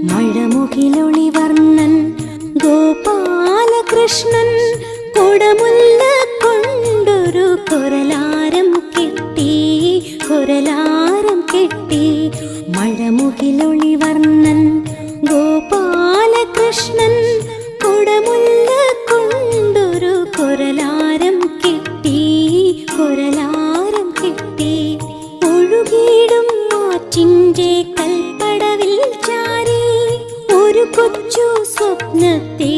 മഴമുകിലൊളിവർണ്ണൻ ഗോപാലകൃഷ്ണൻ കുടമുല്ല കൊണ്ടൊരു കൊരലാരം കെട്ടി മഴമുകിലൊളിവർണ്ണൻ ഗോപാലകൃഷ്ണൻ കുടമുല്ല കൊണ്ടൊരു കൊരലാരം കെട്ടി ഒഴുകിയിടും ആറ്റിൻ്റെ കൽപ്പടവിൽ ചാരി ഒരു കൊച്ചു സ്വപ്നത്തെ